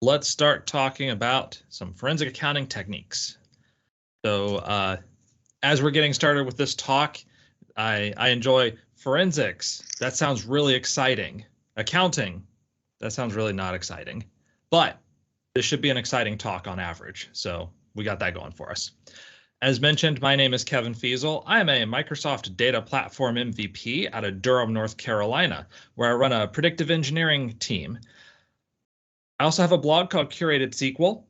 let's start talking about some forensic accounting techniques. So as we're getting started with this talk, I enjoy forensics. That sounds really exciting. Accounting, that sounds really not exciting. But this should be an exciting talk on average. So we got that going for us. As mentioned, my name is Kevin Feasel. I am a Microsoft Data Platform MVP out of Durham, North Carolina, where I run a predictive engineering team. I also have a blog called Curated SQL.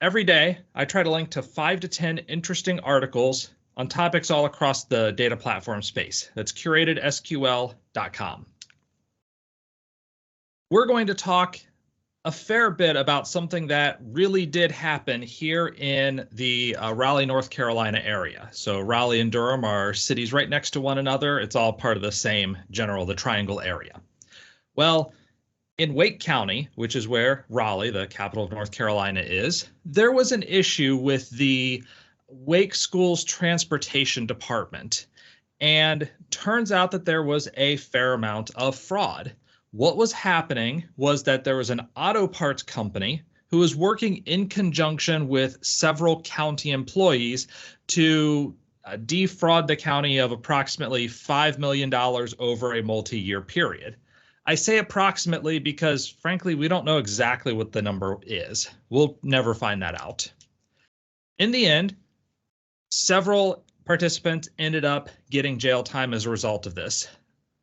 Every day, I try to link to 5 to 10 interesting articles on topics all across the data platform space. That's curatedsql.com. We're going to talk a fair bit about something that really did happen here in the Raleigh, North Carolina area. So Raleigh and Durham are cities right next to one another. It's all part of the same the triangle area. Well, in Wake County, which is where Raleigh, the capital of North Carolina, is, there was an issue with the Wake School's transportation department. And turns out that there was a fair amount of fraud. What was happening was that there was an auto parts company who was working in conjunction with several county employees to defraud the county of approximately $5 million over a multi-year period. I say approximately because, frankly, we don't know exactly what the number is. We'll never find that out. In the end, several participants ended up getting jail time as a result of this.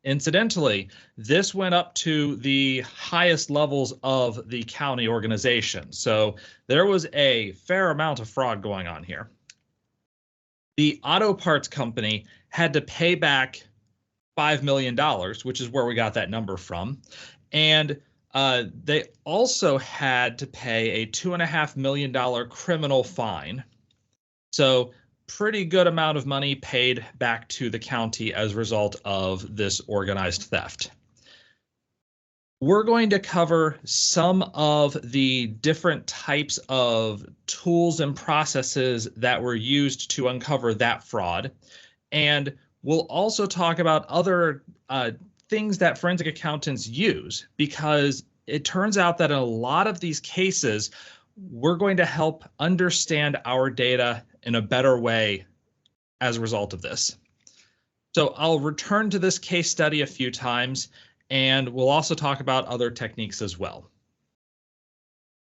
Incidentally, this went up to the highest levels of the county organization. So there was a fair amount of fraud going on here. The auto parts company had to pay back $5 million, which is where we got that number from. And they also had to pay a $2.5 million criminal fine. So pretty good amount of money paid back to the county as a result of this organized theft. We're going to cover some of the different types of tools and processes that were used to uncover that fraud. And we'll also talk about other things that forensic accountants use, because it turns out that in a lot of these cases, we're going to help understand our data in a better way as a result of this. So I'll return to this case study a few times, and we'll also talk about other techniques as well.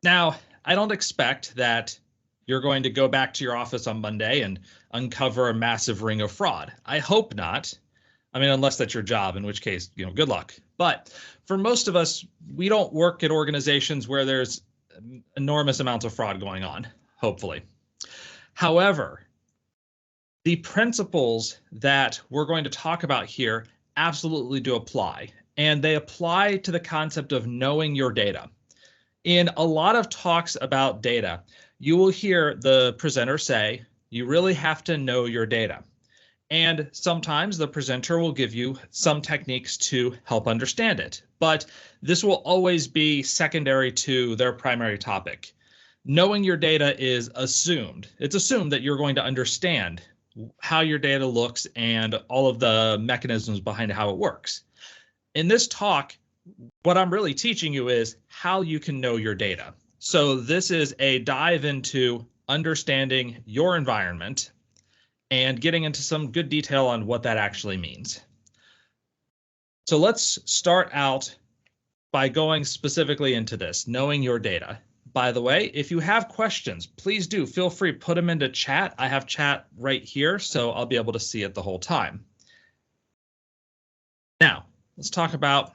Now, I don't expect that you're going to go back to your office on Monday and uncover a massive ring of fraud. I hope not. I mean, unless that's your job, in which case, good luck. But for most of us, we don't work at organizations where there's enormous amounts of fraud going on, hopefully. However, the principles that we're going to talk about here absolutely do apply, and they apply to the concept of knowing your data. In a lot of talks about data, you will hear the presenter say, you really have to know your data. And sometimes the presenter will give you some techniques to help understand it, but this will always be secondary to their primary topic. Knowing your data is assumed. It's assumed that you're going to understand how your data looks and all of the mechanisms behind how it works. In this talk, what I'm really teaching you is how you can know your data. So this is a dive into understanding your environment and getting into some good detail on what that actually means. So let's start out by going specifically into this, knowing your data. By the way, if you have questions, please do feel free, put them into chat. I have chat right here, so I'll be able to see it the whole time. Now, let's talk about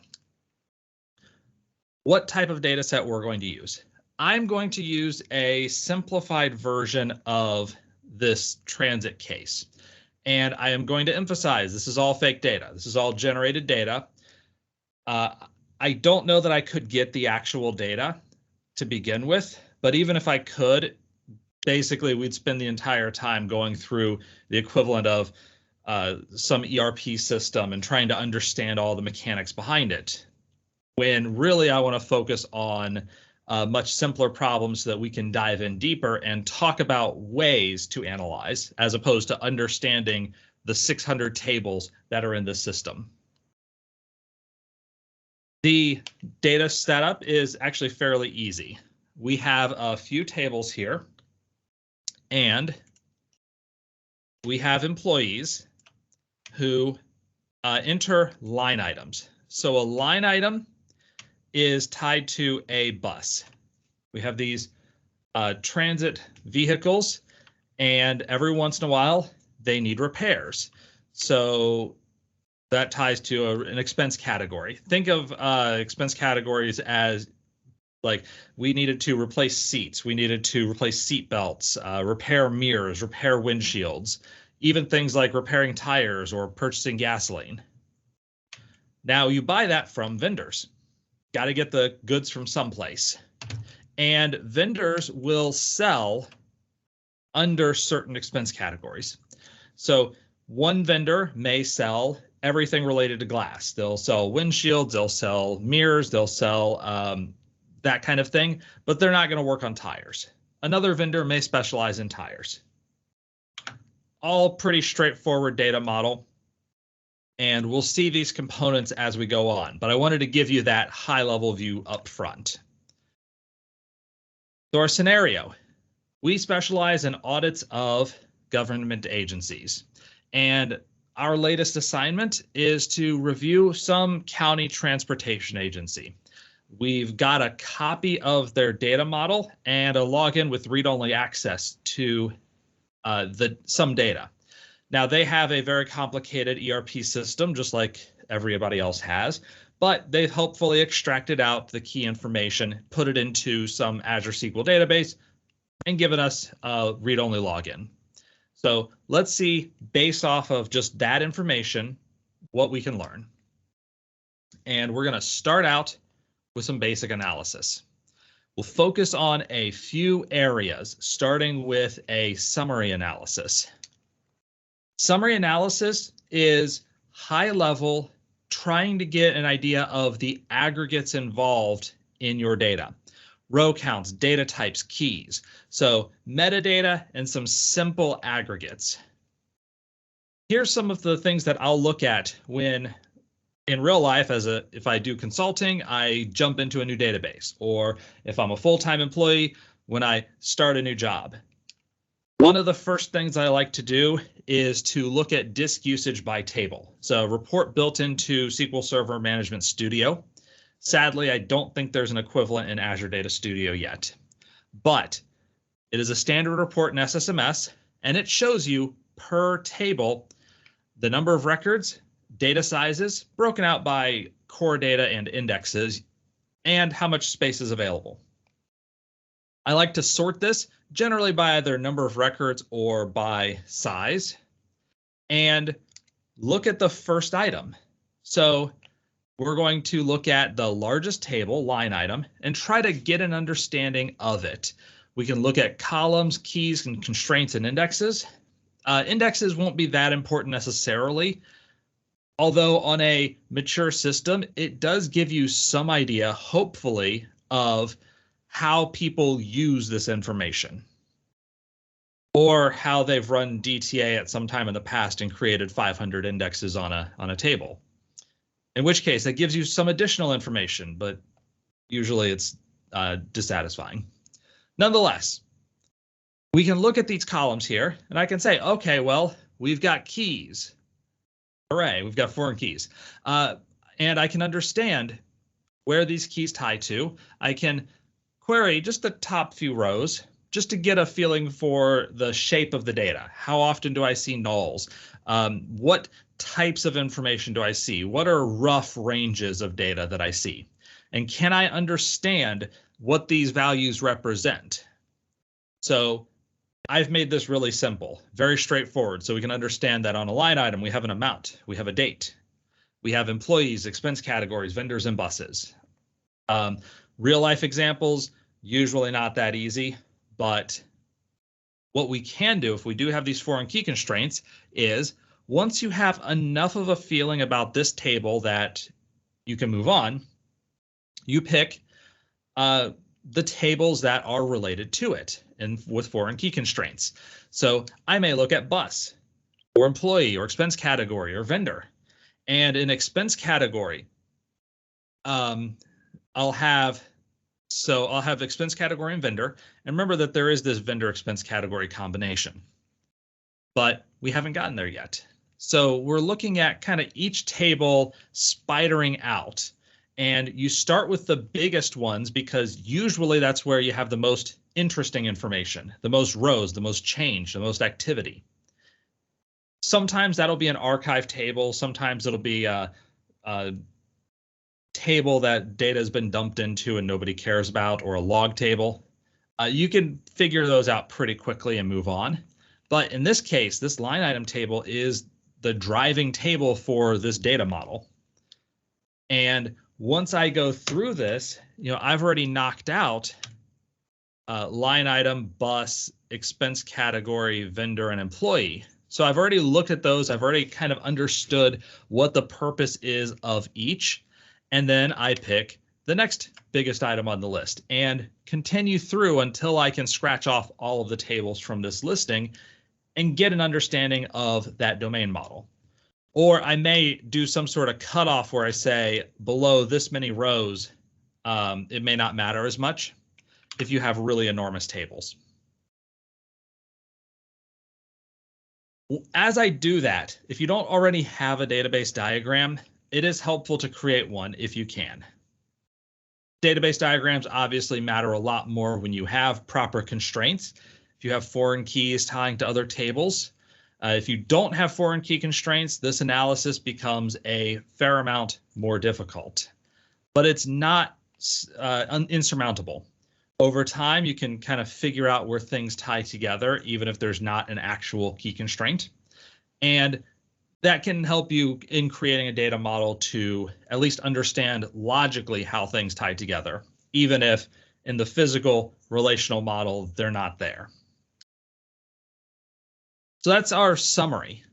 what type of data set we're going to use. I'm going to use a simplified version of this transit case. And I am going to emphasize this is all fake data. This is all generated data. I don't know that I could get the actual data to begin with, but even if I could, basically we'd spend the entire time going through the equivalent of some ERP system and trying to understand all the mechanics behind it, when really I want to focus on much simpler problems so that we can dive in deeper and talk about ways to analyze, as opposed to understanding the 600 tables that are in this system. The data setup is actually fairly easy. We have a few tables here, and we have employees who enter line items. So a line item is tied to a bus. We have these transit vehicles, and every once in a while they need repairs. So that ties to an expense category. Think of expense categories as like we needed to replace seats, we needed to replace seat belts, repair mirrors, repair windshields, even things like repairing tires or purchasing gasoline. Now you buy that from vendors. Got to get the goods from someplace. And vendors will sell under certain expense categories. So one vendor may sell everything related to glass. They'll sell windshields, they'll sell mirrors, they'll sell that kind of thing, but they're not going to work on tires. Another vendor may specialize in tires. All pretty straightforward data model. And we'll see these components as we go on, but I wanted to give you that high-level view up front. So our scenario, we specialize in audits of government agencies, and our latest assignment is to review some county transportation agency. We've got a copy of their data model and a login with read-only access to some data. Now, they have a very complicated ERP system, just like everybody else has, but they've helpfully extracted out the key information, put it into some Azure SQL database, and given us a read-only login. So let's see, based off of just that information, what we can learn. And we're going to start out with some basic analysis. We'll focus on a few areas, starting with a summary analysis. Summary analysis is high level, trying to get an idea of the aggregates involved in your data. Row counts, data types, keys. So metadata and some simple aggregates. Here's some of the things that I'll look at when in real life, if I do consulting, I jump into a new database, or if I'm a full-time employee, when I start a new job. One of the first things I like to do is to look at disk usage by table. So a report built into SQL Server Management Studio. Sadly, I don't think there's an equivalent in Azure Data Studio yet, but it is a standard report in SSMS, and it shows you per table the number of records, data sizes, broken out by core data and indexes, and how much space is available. I like to sort this generally by either number of records or by size, and look at the first item. So we're going to look at the largest table, line item, and try to get an understanding of it. We can look at columns, keys, and constraints and indexes. Indexes won't be that important necessarily, although on a mature system, it does give you some idea, hopefully, of how people use this information, or how they've run DTA at some time in the past and created 500 indexes on a table. In which case, that gives you some additional information, but usually it's dissatisfying. Nonetheless, we can look at these columns here, and I can say, okay, well, we've got keys. Hooray, we've got foreign keys. And I can understand where these keys tie to. I can query just the top few rows just to get a feeling for the shape of the data. How often do I see nulls? What types of information do I see? What are rough ranges of data that I see? And can I understand what these values represent? So I've made this really simple, very straightforward, so we can understand that on a line item, we have an amount, we have a date, we have employees, expense categories, vendors, and buses. Real life examples, usually not that easy, but what we can do if we do have these foreign key constraints is once you have enough of a feeling about this table that you can move on, you pick the tables that are related to it and with foreign key constraints. So I may look at bus or employee or expense category or vendor. And in expense category, I'll have expense category and vendor. And remember that there is this vendor expense category combination, but we haven't gotten there yet. So we're looking at kind of each table spidering out, and you start with the biggest ones because usually that's where you have the most interesting information, the most rows, the most change, the most activity. Sometimes that'll be an archive table. Sometimes it'll be a table that data has been dumped into and nobody cares about, or a log table. You can figure those out pretty quickly and move on. But in this case, this line item table is the driving table for this data model. And once I go through this, I've already knocked out line item, bus, expense category, vendor, and employee. So I've already looked at those. I've already kind of understood what the purpose is of each. And then I pick the next biggest item on the list and continue through until I can scratch off all of the tables from this listing and get an understanding of that domain model. Or I may do some sort of cutoff where I say below this many rows, it may not matter as much if you have really enormous tables. As I do that, if you don't already have a database diagram, it is helpful to create one if you can. Database diagrams obviously matter a lot more when you have proper constraints. If you have foreign keys tying to other tables, if you don't have foreign key constraints, this analysis becomes a fair amount more difficult, but it's not insurmountable. Over time, you can kind of figure out where things tie together, even if there's not an actual key constraint. And that can help you in creating a data model to at least understand logically how things tie together, even if in the physical relational model, they're not there. So that's our summary.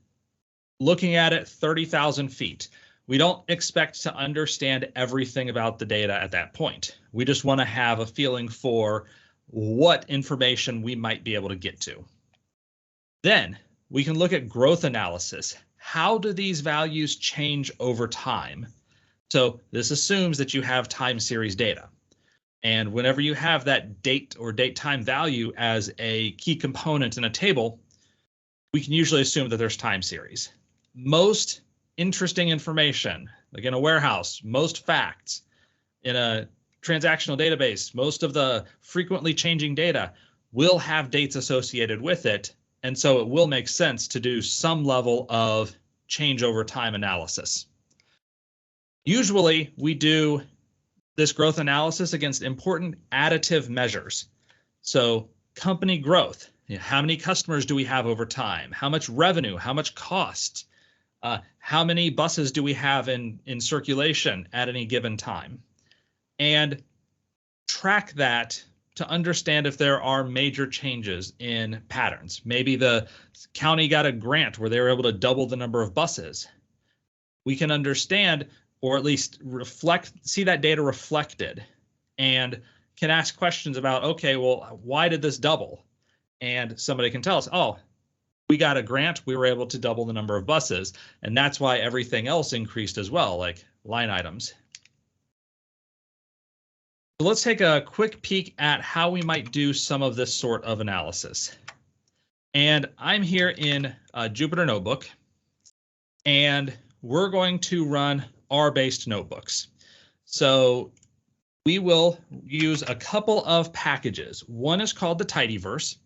Looking at it 30,000 feet. We don't expect to understand everything about the data at that point. We just want to have a feeling for what information we might be able to get to. Then we can look at growth analysis. How do these values change over time? So this assumes that you have time series data. And whenever you have that date or date time value as a key component in a table, we can usually assume that there's time series. Most interesting information, like in a warehouse, most facts in a transactional database, most of the frequently changing data will have dates associated with it. And so it will make sense to do some level of change over time analysis. Usually we do this growth analysis against important additive measures. So company growth, how many customers do we have over time? How much revenue, how much cost? How many buses do we have in circulation at any given time? And track that to understand if there are major changes in patterns. Maybe the county got a grant where they were able to double the number of buses. We can understand, or at least see that data reflected, and can ask questions about, okay, well, why did this double? And somebody can tell us, oh, we got a grant, we were able to double the number of buses, and that's why everything else increased as well, like line items. So let's take a quick peek at how we might do some of this sort of analysis. And I'm here in Jupyter Notebook, and we're going to run R-based notebooks. So we will use a couple of packages. One is called the tidyverse.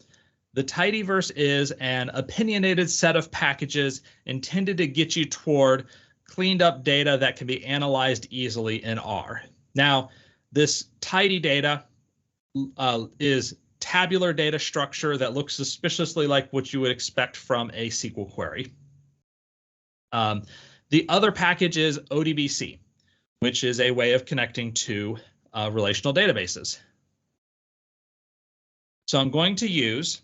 The tidyverse is an opinionated set of packages intended to get you toward cleaned up data that can be analyzed easily in R. Now, this tidy data is tabular data structure that looks suspiciously like what you would expect from a SQL query. The other package is ODBC, which is a way of connecting to relational databases. So I'm going to use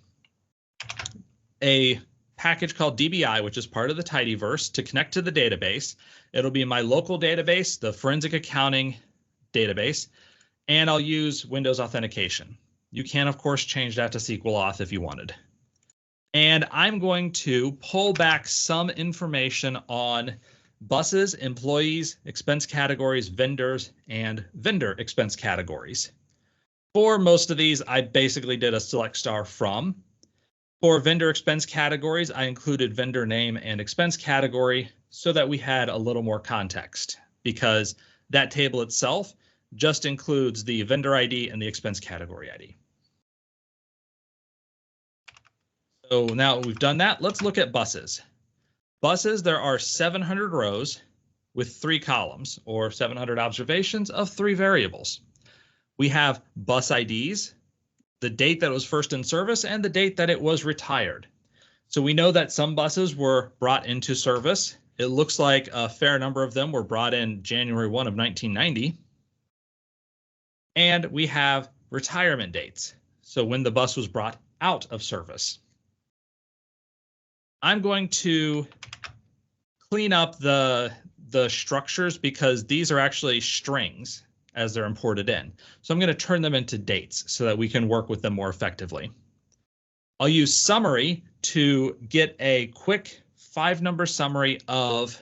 a package called DBI, which is part of the tidyverse, to connect to the database. It'll be my local database, the forensic accounting database, and I'll use Windows authentication. You can, of course, change that to SQL Auth if you wanted. And I'm going to pull back some information on buses, employees, expense categories, vendors, and vendor expense categories. For most of these, I basically did a select star from. For vendor expense categories, I included vendor name and expense category so that we had a little more context, because that table itself just includes the vendor ID and the expense category ID. So now we've done that, let's look at buses. Buses, there are 700 rows with 3 columns, or 700 observations of 3 variables. We have bus IDs, the date that it was first in service, and the date that it was retired. So we know that some buses were brought into service. It looks like a fair number of them were brought in January 1 of 1990. And we have retirement dates, so when the bus was brought out of service. I'm going to clean up the structures because these are actually strings as they're imported in. So I'm going to turn them into dates so that we can work with them more effectively. I'll use summary to get a quick 5-number summary of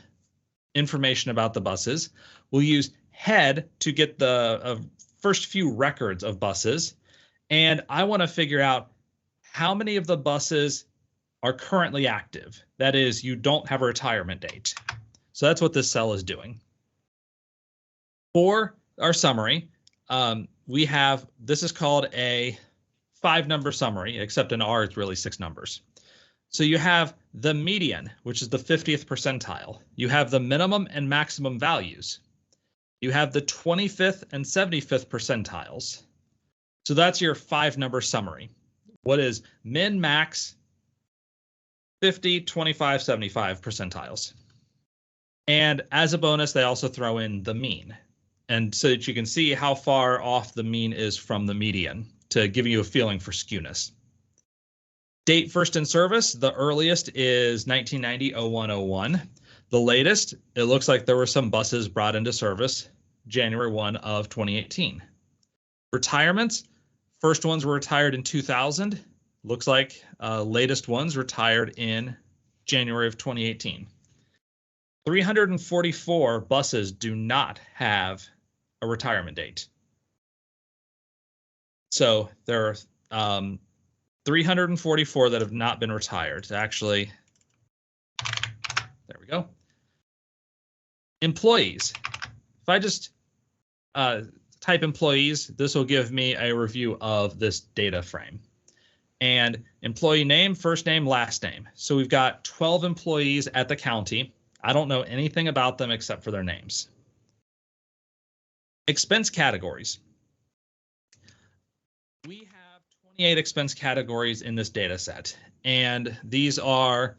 information about the buses. We'll use head to get the first few records of buses. And I want to figure out how many of the buses are currently active. That is, you don't have a retirement date. So that's what this cell is doing. For our summary, we have, this is called a 5-number summary, except in R it's really 6 numbers. So you have the median, which is the 50th percentile. You have the minimum and maximum values. You have the 25th and 75th percentiles. So that's your 5-number summary. What is min, max, 50, 25, 75 percentiles. And as a bonus, they also throw in the mean. And so that you can see how far off the mean is from the median to give you a feeling for skewness. Date first in service, the earliest is 1990-01-01. The latest, it looks like there were some buses brought into service January 1 of 2018. Retirements, first ones were retired in 2000. Looks like latest ones retired in January of 2018. 344 buses do not have a retirement date. So there are 344 that have not been retired. Actually, there we go. Employees. If I just type employees, this will give me a review of this data frame. And employee name, first name, last name. So we've got 12 employees at the county. I don't know anything about them except for their names. Expense categories. We have 28 expense categories in this data set, and these are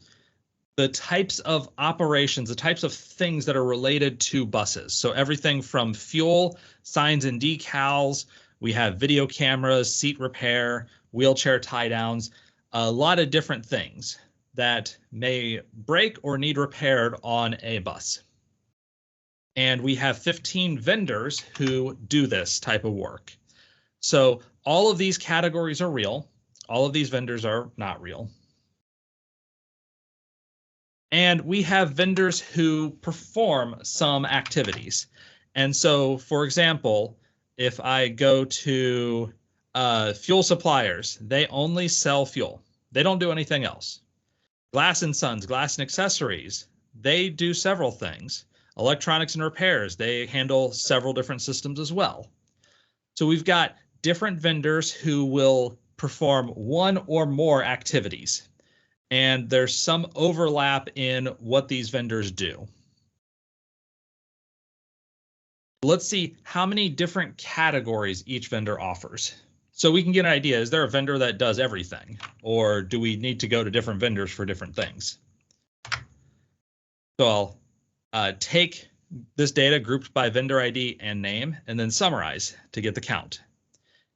the types of operations, the types of things that are related to buses. So everything from fuel, signs and decals, we have video cameras, seat repair, wheelchair tie downs, a lot of different things that may break or need repaired on a bus. And we have 15 vendors who do this type of work. So all of these categories are real. All of these vendors are not real. And we have vendors who perform some activities. And so, for example, if I go to fuel suppliers, they only sell fuel. They don't do anything else. Glass and Sons, Glass and Accessories, they do several things. Electronics and Repairs, they handle several different systems as well. So we've got different vendors who will perform one or more activities. And there's some overlap in what these vendors do. Let's see how many different categories each vendor offers. So we can get an idea, is there a vendor that does everything? Or do we need to go to different vendors for different things? So I'll take this data grouped by vendor ID and name and then summarize to get the count.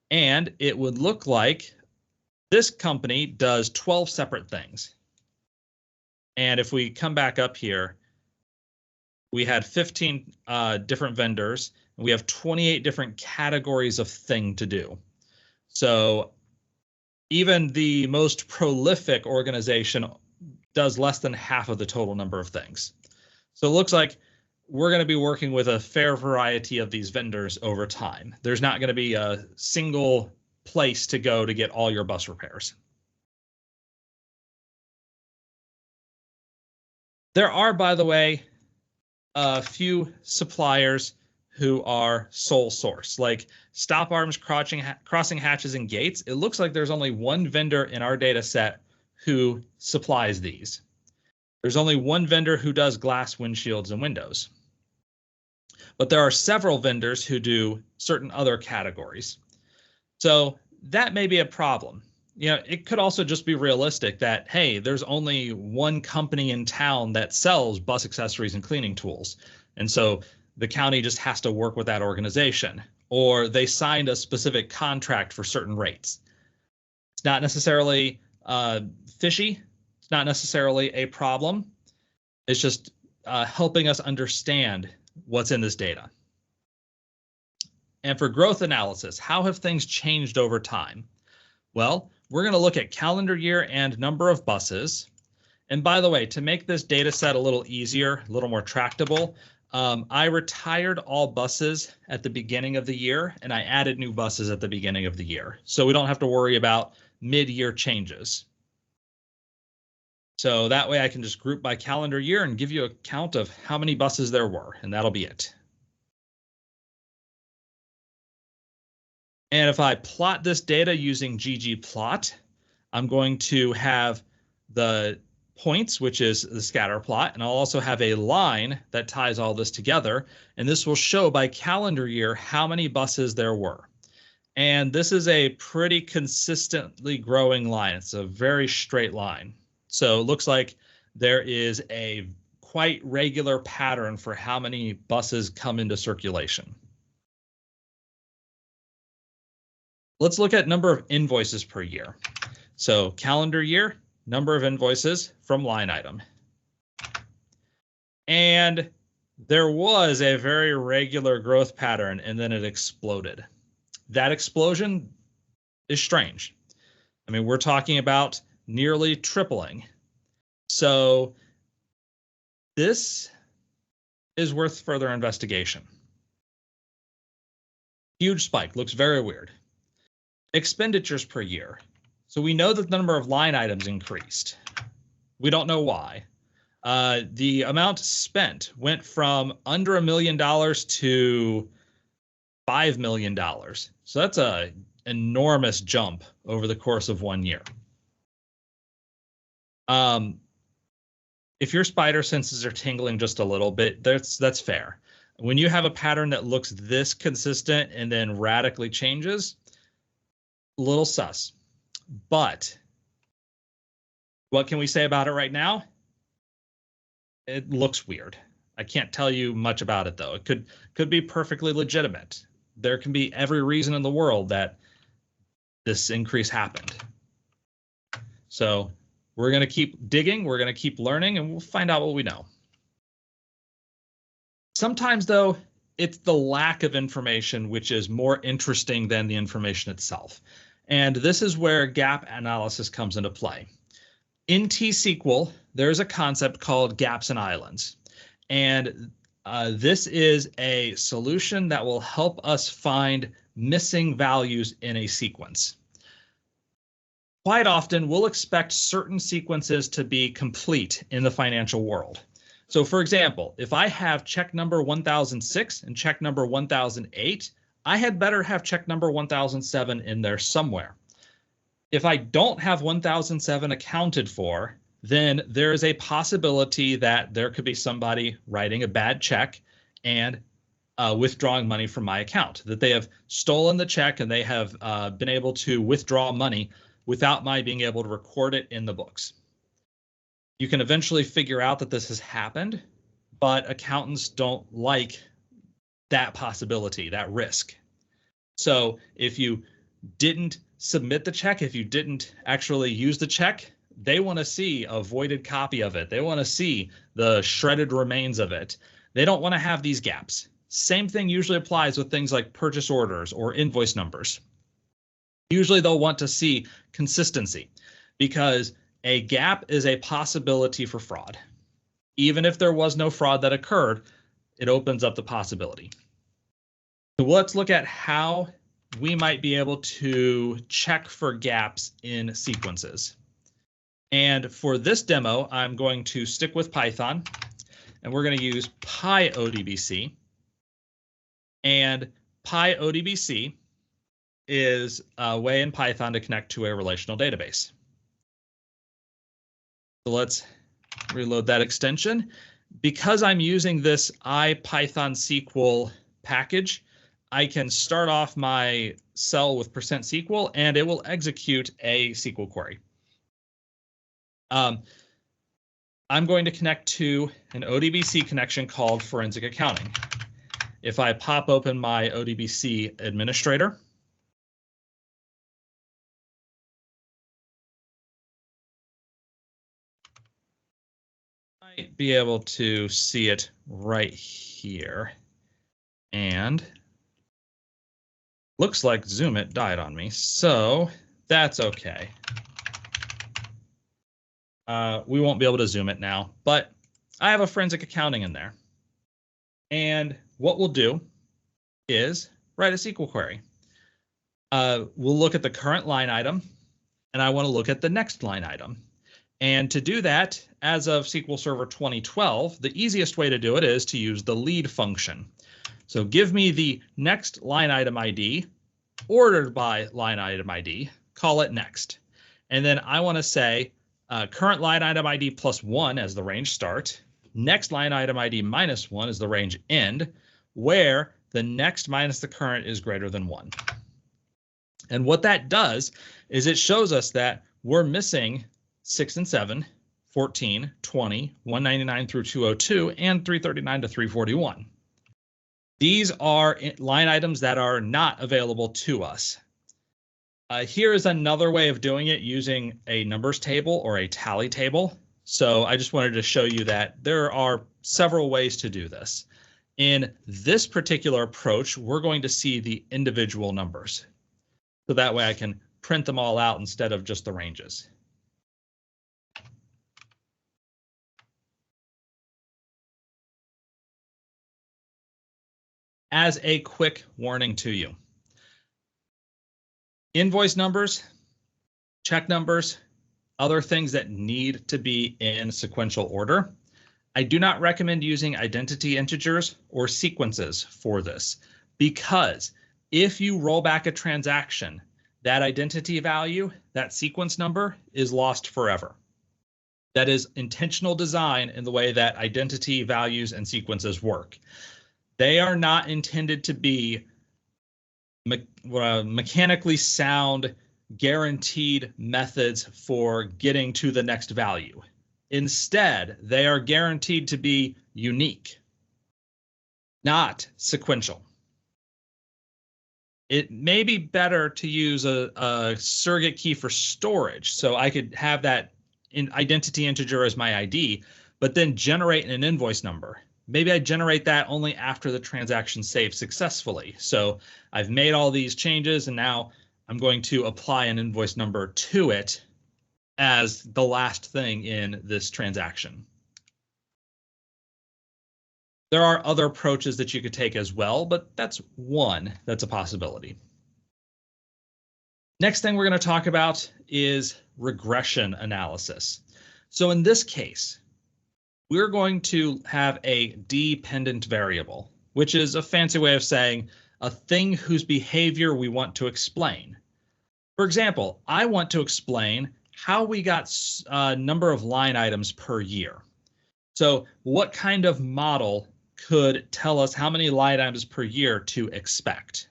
And it would look like this company does 12 separate things. And if we come back up here, we had 15 different vendors, and we have 28 different categories of thing to do. So even the most prolific organization does less than half of the total number of things. So it looks like we're going to be working with a fair variety of these vendors over time. There's not going to be a single place to go to get all your bus repairs. There are, by the way, a few suppliers who are sole source, like stop arms, crossing hatches, and gates. It looks like there's only one vendor in our data set who supplies these. There's only one vendor who does glass windshields and windows. But there are several vendors who do certain other categories. So that may be a problem. It could also just be realistic that, hey, there's only one company in town that sells bus accessories and cleaning tools. And so the county just has to work with that organization, or they signed a specific contract for certain rates. It's not necessarily fishy. It's not necessarily a problem. It's just helping us understand what's in this data. And for growth analysis, how have things changed over time? Well, we're going to look at calendar year and number of buses. And by the way, to make this data set a little easier, a little more tractable, I retired all buses at the beginning of the year, and I added new buses at the beginning of the year. So we don't have to worry about mid-year changes. So that way I can just group by calendar year and give you a count of how many buses there were, and that'll be it. And if I plot this data using ggplot, I'm going to have the points, which is the scatter plot, and I'll also have a line that ties all this together, and this will show by calendar year how many buses there were. And this is a pretty consistently growing line. It's a very straight line. So it looks like there is a quite regular pattern for how many buses come into circulation. Let's look at number of invoices per year. So calendar year, number of invoices from line item. And there was a very regular growth pattern, and then it exploded. That explosion is strange. I mean, we're talking about nearly tripling. So this is worth further investigation. Huge spike, looks very weird. Expenditures per year. So we know that the number of line items increased. We don't know why. The amount spent went from under $1 million to $5 million. So that's an enormous jump over the course of 1 year. If your spider senses are tingling just a little bit, that's fair. When you have a pattern that looks this consistent and then radically changes, a little sus. But what can we say about it right now? It looks weird. I can't tell you much about it, though. It could be perfectly legitimate. There can be every reason in the world that this increase happened. So we're going to keep digging, we're going to keep learning, and we'll find out what we know. Sometimes, though, it's the lack of information which is more interesting than the information itself. And this is where gap analysis comes into play. In T-SQL, there's a concept called gaps and islands. And this is a solution that will help us find missing values in a sequence. Quite often, we'll expect certain sequences to be complete in the financial world. So for example, if I have check number 1006 and check number 1008, I had better have check number 1007 in there somewhere. If I don't have 1007 accounted for, then there is a possibility that there could be somebody writing a bad check and withdrawing money from my account, that they have stolen the check and they have been able to withdraw money without my being able to record it in the books. You can eventually figure out that this has happened, but accountants don't like that possibility, that risk. So if you didn't submit the check, if you didn't actually use the check, they want to see a voided copy of it. They want to see the shredded remains of it. They don't want to have these gaps. Same thing usually applies with things like purchase orders or invoice numbers. Usually they'll want to see consistency because a gap is a possibility for fraud. Even if there was no fraud that occurred, it opens up the possibility. So let's look at how we might be able to check for gaps in sequences. And for this demo, I'm going to stick with Python, and we're going to use PyODBC. And PyODBC is a way in Python to connect to a relational database. So let's reload that extension. Because I'm using this IPython SQL package, I can start off my cell with %SQL and it will execute a SQL query. I'm going to connect to an ODBC connection called Forensic Accounting. If I pop open my ODBC administrator, I might be able to see it right here. And looks like Zoom It died on me, so that's okay. We won't be able to zoom it now, but I have a forensic accounting in there. And what we'll do is write a SQL query. We'll look at the current line item, and I want to look at the next line item. And to do that, as of SQL Server 2012, the easiest way to do it is to use the lead function. So give me the next line item ID, ordered by line item ID, call it next. And then I want to say current line item ID +1 as the range start, next line item ID -1 is the range end, where the next minus the current is greater than 1. And what that does is it shows us that we're missing 6 and 7, 14, 20, 199 through 202, and 339 to 341. These are line items that are not available to us. Here is another way of doing it using a numbers table or a tally table. So I just wanted to show you that there are several ways to do this. In this particular approach, we're going to see the individual numbers. So that way I can print them all out instead of just the ranges. As a quick warning to you, invoice numbers, check numbers, other things that need to be in sequential order. I do not recommend using identity integers or sequences for this, because if you roll back a transaction, that identity value, that sequence number, is lost forever. That is intentional design in the way that identity values and sequences work. They are not intended to be mechanically sound, guaranteed methods for getting to the next value. Instead, they are guaranteed to be unique, not sequential. It may be better to use a surrogate key for storage, so I could have that identity integer as my ID, but then generate an invoice number. Maybe I generate that only after the transaction saved successfully. So I've made all these changes, and now I'm going to apply an invoice number to it as the last thing in this transaction. There are other approaches that you could take as well, but that's one that's a possibility. Next thing we're going to talk about is regression analysis. So in this case, we're going to have a dependent variable, which is a fancy way of saying a thing whose behavior we want to explain. For example, I want to explain how we got a number of line items per year. So what kind of model could tell us how many line items per year to expect?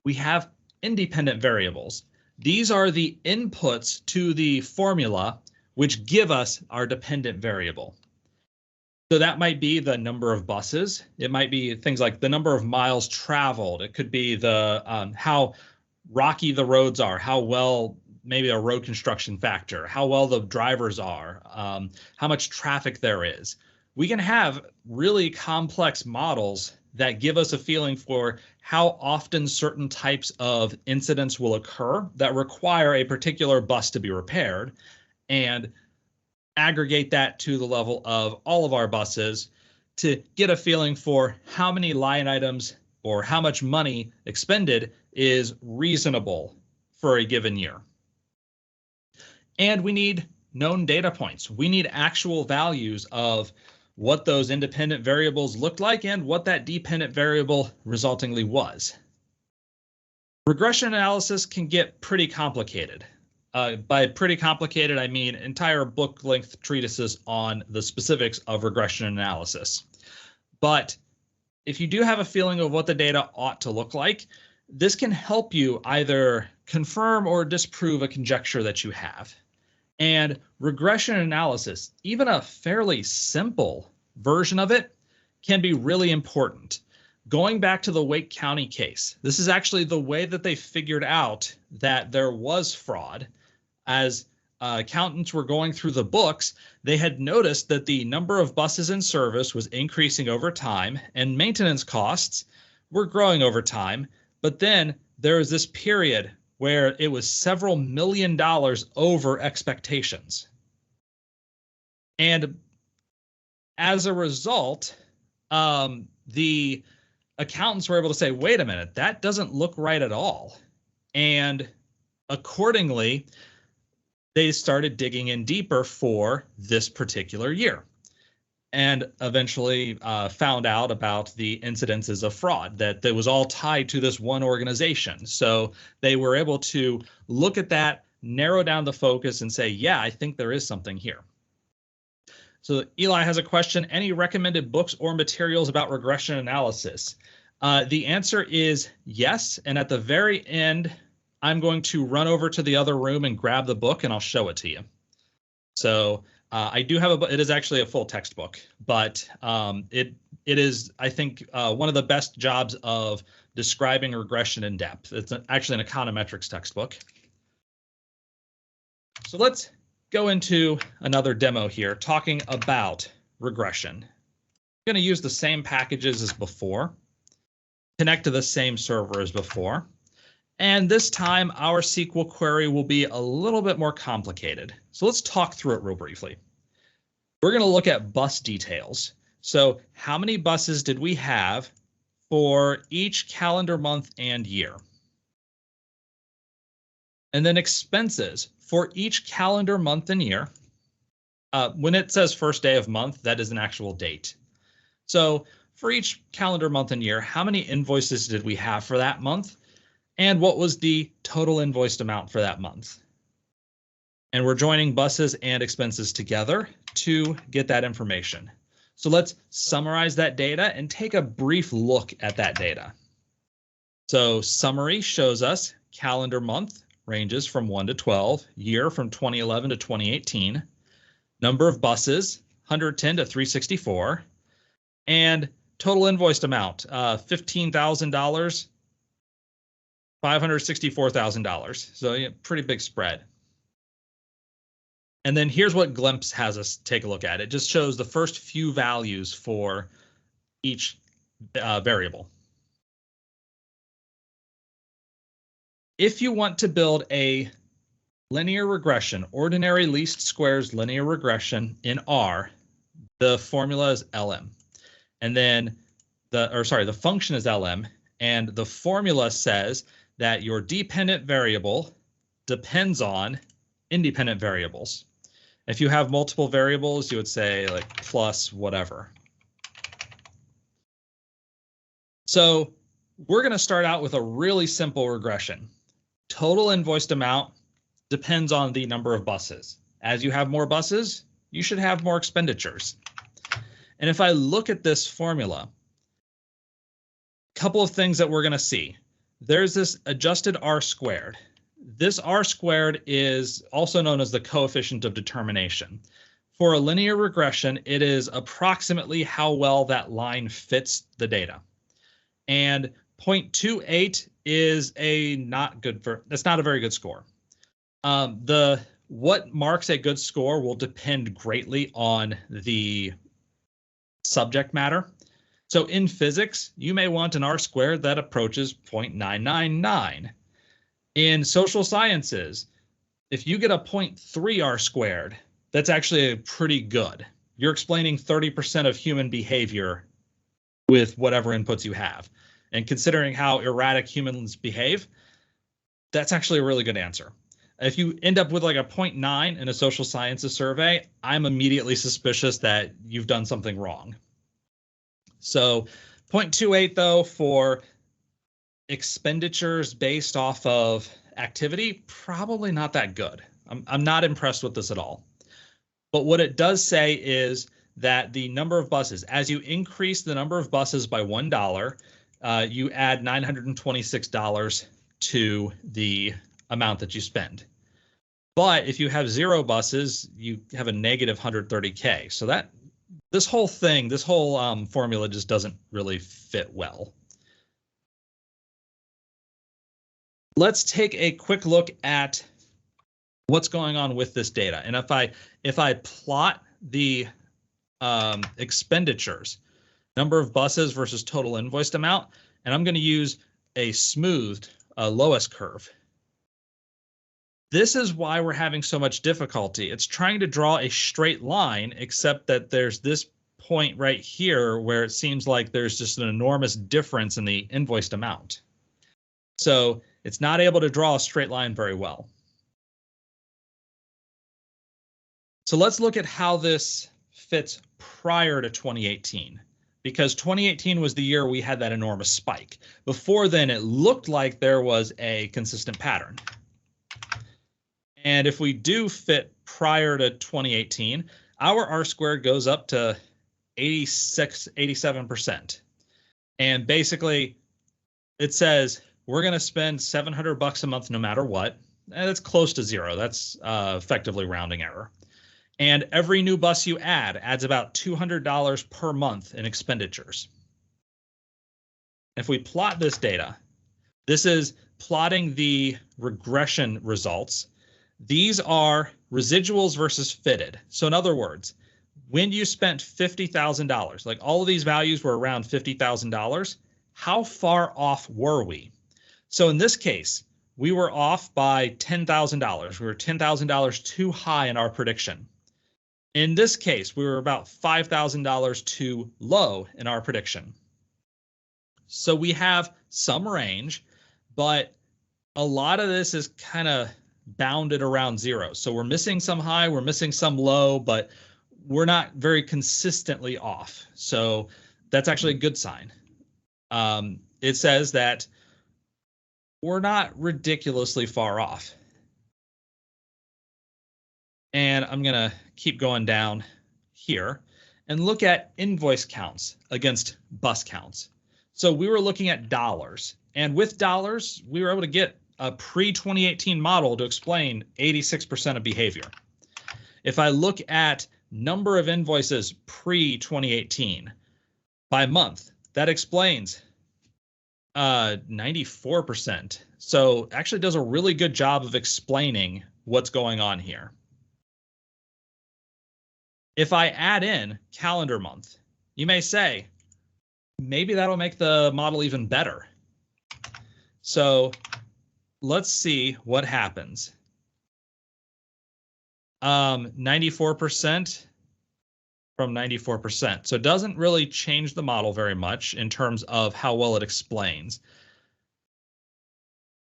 We have independent variables. These are the inputs to the formula which give us our dependent variable. So that might be the number of buses. It might be things like the number of miles traveled. It could be the how rocky the roads are, how well maybe a road construction factor, how well the drivers are, how much traffic there is. We can have really complex models that give us a feeling for how often certain types of incidents will occur that require a particular bus to be repaired. And aggregate that to the level of all of our buses to get a feeling for how many line items or how much money expended is reasonable for a given year. And we need known data points. We need actual values of what those independent variables looked like and what that dependent variable resultingly was. Regression analysis can get pretty complicated. By pretty complicated, I mean entire book-length treatises on the specifics of regression analysis. But if you do have a feeling of what the data ought to look like, this can help you either confirm or disprove a conjecture that you have. And regression analysis, even a fairly simple version of it, can be really important. Going back to the Wake County case, this is actually the way that they figured out that there was fraud. As accountants were going through the books, they had noticed that the number of buses in service was increasing over time and maintenance costs were growing over time. But then there was this period where it was several $1 million over expectations. And as a result, the accountants were able to say, wait a minute, that doesn't look right at all. And accordingly, they started digging in deeper for this particular year and eventually found out about the incidences of fraud, that was all tied to this one organization. So they were able to look at that, narrow down the focus and say, yeah, I think there is something here. So Eli has a question. Any recommended books or materials about regression analysis? The answer is yes. And at the very end, I'm going to run over to the other room and grab the book and I'll show it to you. So I do have a book. It is actually a full textbook, but it is, I think, one of the best jobs of describing regression in depth. It's actually an econometrics textbook. So let's go into another demo here talking about regression. I'm going to use the same packages as before, connect to the same server as before. And this time our SQL query will be a little bit more complicated. So let's talk through it real briefly. We're going to look at bus details. So how many buses did we have for each calendar month and year? And then expenses for each calendar month and year. When it says first day of month, that is an actual date. So for each calendar month and year, how many invoices did we have for that month? And what was the total invoiced amount for that month? And we're joining buses and expenses together to get that information. So let's summarize that data and take a brief look at that data. So summary shows us calendar month ranges from 1 to 12, year from 2011 to 2018, number of buses, 110 to 364, and total invoiced amount, $15,000, $564,000. So yeah, pretty big spread. And then here's what Glimpse has us take a look at. It just shows the first few values for each variable. If you want to build a linear regression, ordinary least squares linear regression in R, the formula is LM. And then the function is LM, and the formula says that your dependent variable depends on independent variables. If you have multiple variables, you would say like plus whatever. So we're going to start out with a really simple regression. Total invoiced amount depends on the number of buses. As you have more buses, you should have more expenditures. And if I look at this formula, a couple of things that we're going to see. There's this adjusted R squared. This R squared is also known as the coefficient of determination. For a linear regression, it is approximately how well that line fits the data. And 0.28 is that's not a very good score. What marks a good score will depend greatly on the subject matter. So in physics, you may want an R squared that approaches 0.999. In social sciences, if you get a 0.3 R squared, that's actually pretty good. You're explaining 30% of human behavior with whatever inputs you have. And considering how erratic humans behave, that's actually a really good answer. If you end up with like a 0.9 in a social sciences survey, I'm immediately suspicious that you've done something wrong. So 0.28 though for expenditures based off of activity, probably not that good. I'm not impressed with this at all. But what it does say is that the number of buses, as you increase the number of buses by $1, you add $926 to the amount that you spend. But if you have 0 buses, you have a negative 130K. So that this whole formula just doesn't really fit well. Let's take a quick look at what's going on with this data. And if I plot the expenditures, number of buses versus total invoiced amount, and I'm going to use a smoothed lowest curve. This is why we're having so much difficulty. It's trying to draw a straight line, except that there's this point right here where it seems like there's just an enormous difference in the invoiced amount. So it's not able to draw a straight line very well. So let's look at how this fits prior to 2018, because 2018 was the year we had that enormous spike. Before then, it looked like there was a consistent pattern. And if we do fit prior to 2018, our R squared goes up to 87%. And basically, it says we're going to spend $700 a month no matter what. And that's close to 0. That's effectively rounding error. And every new bus you add adds about $200 per month in expenditures. If we plot this data, this is plotting the regression results. These are residuals versus fitted. So in other words, when you spent $50,000, like all of these values were around $50,000, how far off were we? So in this case, we were off by $10,000. We were $10,000 too high in our prediction. In this case, we were about $5,000 too low in our prediction. So we have some range, but a lot of this is kind of bounded around 0. So we're missing some high, we're missing some low, but we're not very consistently off. So that's actually a good sign. It says that we're not ridiculously far off. And I'm going to keep going down here and look at invoice counts against bus counts. So we were looking at dollars, and with dollars, we were able to get a pre-2018 model to explain 86% of behavior. If I look at number of invoices pre-2018 by month, that explains 94%. So actually does a really good job of explaining what's going on here. If I add in calendar month, you may say, maybe that'll make the model even better. So let's see what happens. 94% from 94%. So it doesn't really change the model very much in terms of how well it explains.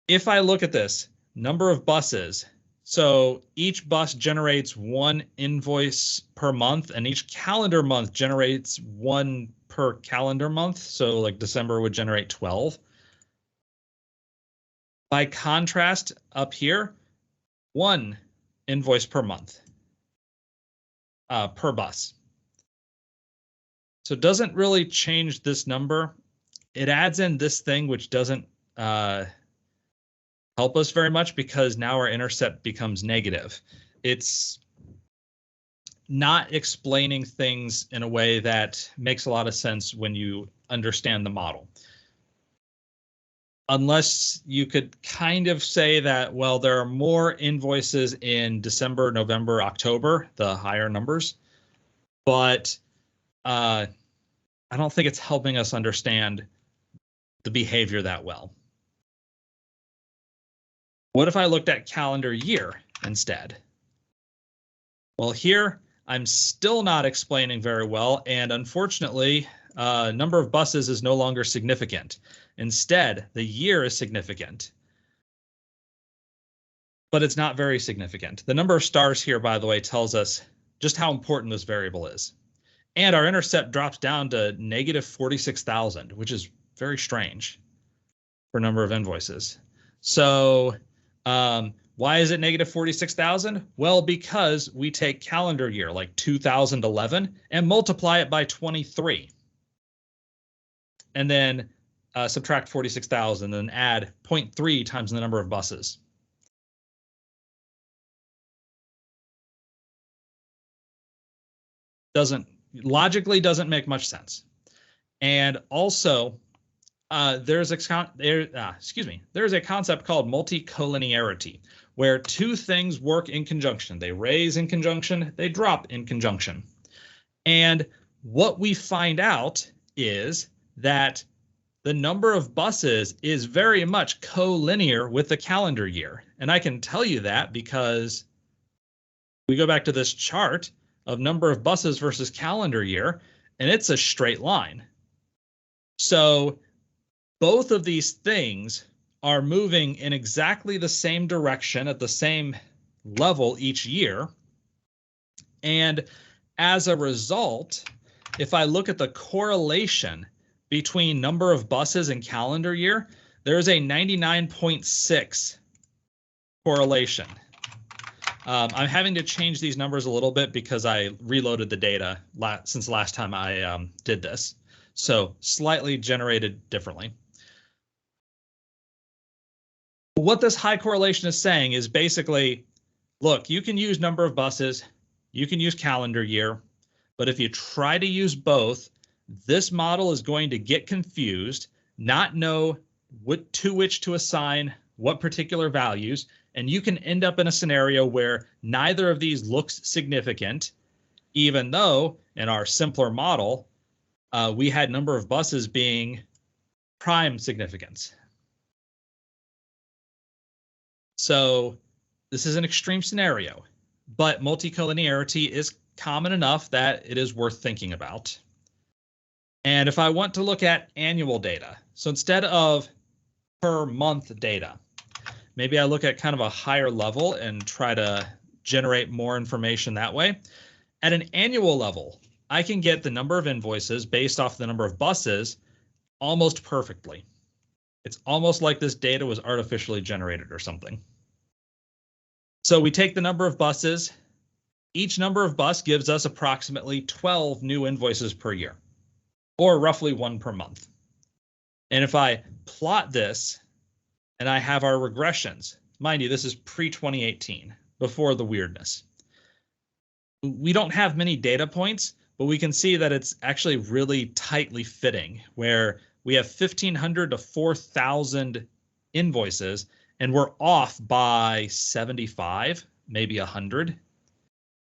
If I look at this, number of buses, so each bus generates 1 invoice per month, and each calendar month generates 1 per calendar month. So like December would generate 12. By contrast, up here, 1 invoice per month per bus. So it doesn't really change this number. It adds in this thing, which doesn't help us very much because now our intercept becomes negative. It's not explaining things in a way that makes a lot of sense when you understand the model. Unless you could kind of say that, well, there are more invoices in December, November, October, the higher numbers, but I don't think it's helping us understand the behavior that well. What if I looked at calendar year instead? Well, here I'm still not explaining very well, and unfortunately, number of buses is no longer significant. Instead, the year is significant, but it's not very significant. The number of stars here, by the way, tells us just how important this variable is. And our intercept drops down to negative 46,000, which is very strange for number of invoices. So why is it negative 46,000? Well, because we take calendar year, like 2011, and multiply it by 23. And then subtract 46,000 and add 0.3 times the number of buses. Logically doesn't make much sense. And also, there's a concept called multicollinearity, where two things work in conjunction. They raise in conjunction, they drop in conjunction. And what we find out is that the number of buses is very much collinear with the calendar year. And I can tell you that because we go back to this chart of number of buses versus calendar year, and it's a straight line. So both of these things are moving in exactly the same direction at the same level each year. And as a result, if I look at the correlation between number of buses and calendar year, there's a 99.6 correlation. I'm having to change these numbers a little bit because I reloaded the data since last time I did this. So slightly generated differently. What this high correlation is saying is basically, look, you can use number of buses, you can use calendar year, but if you try to use both, this model is going to get confused, not know to which to assign what particular values, and you can end up in a scenario where neither of these looks significant, even though in our simpler model, we had number of buses being prime significance. So this is an extreme scenario, but multicollinearity is common enough that it is worth thinking about. And if I want to look at annual data, so instead of per month data, maybe I look at kind of a higher level and try to generate more information that way. At an annual level, I can get the number of invoices based off the number of buses almost perfectly. It's almost like this data was artificially generated or something. So we take the number of buses. Each number of bus gives us approximately 12 new invoices per year, or roughly one per month. And if I plot this and I have our regressions, mind you, this is pre-2018, before the weirdness. We don't have many data points, but we can see that it's actually really tightly fitting, where we have 1,500 to 4,000 invoices, and we're off by 75, maybe 100.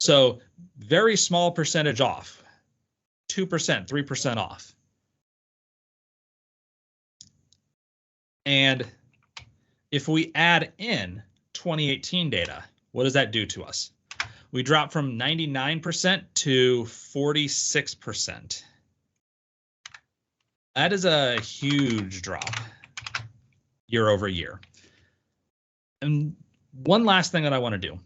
So very small percentage off, 2%, 3% off. And if we add in 2018 data, what does that do to us? We drop from 99% to 46%. That is a huge drop year over year. And one last thing that I want to do.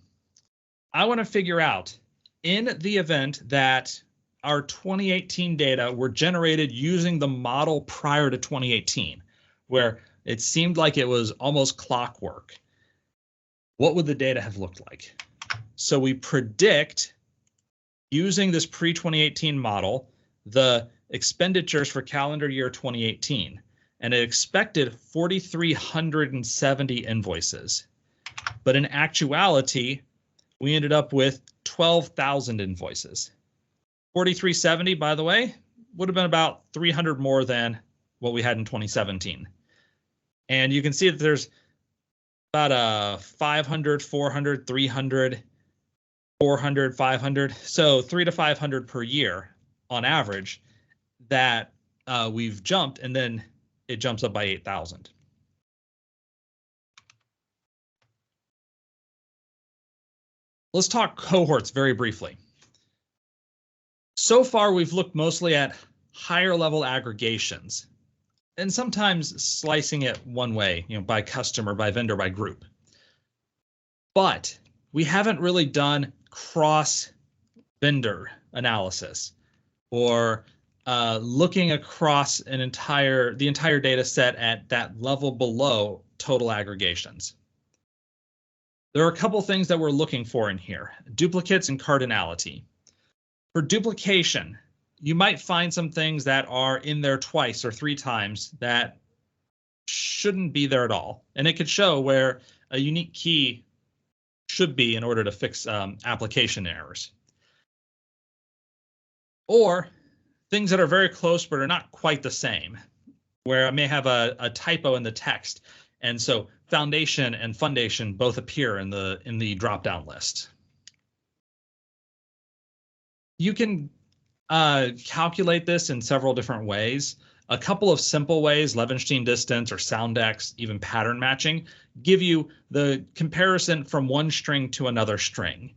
I want to figure out, in the event that our 2018 data were generated using the model prior to 2018, where it seemed like it was almost clockwork, what would the data have looked like? So we predict, using this pre-2018 model, the expenditures for calendar year 2018, and it expected 4,370 invoices. But in actuality, we ended up with 12,000 invoices. 4,370, by the way, would have been about 300 more than what we had in 2017. And you can see that there's about 500, 400, 300, 400, 500. So 300 to 500 per year on average that we've jumped, and then it jumps up by 8,000. Let's talk cohorts very briefly. So far, we've looked mostly at higher level aggregations and sometimes slicing it one way, by customer, by vendor, by group. But we haven't really done cross vendor analysis or looking across the entire data set at that level below total aggregations. There are a couple things that we're looking for in here: duplicates and cardinality. For duplication, you might find some things that are in there twice or three times that shouldn't be there at all. And it could show where a unique key should be in order to fix application errors. Or things that are very close but are not quite the same, where I may have a typo in the text. And so foundation and fundation both appear in the drop-down list. You can calculate this in several different ways. A couple of simple ways, Levenshtein distance or soundex, even pattern matching, give you the comparison from one string to another string.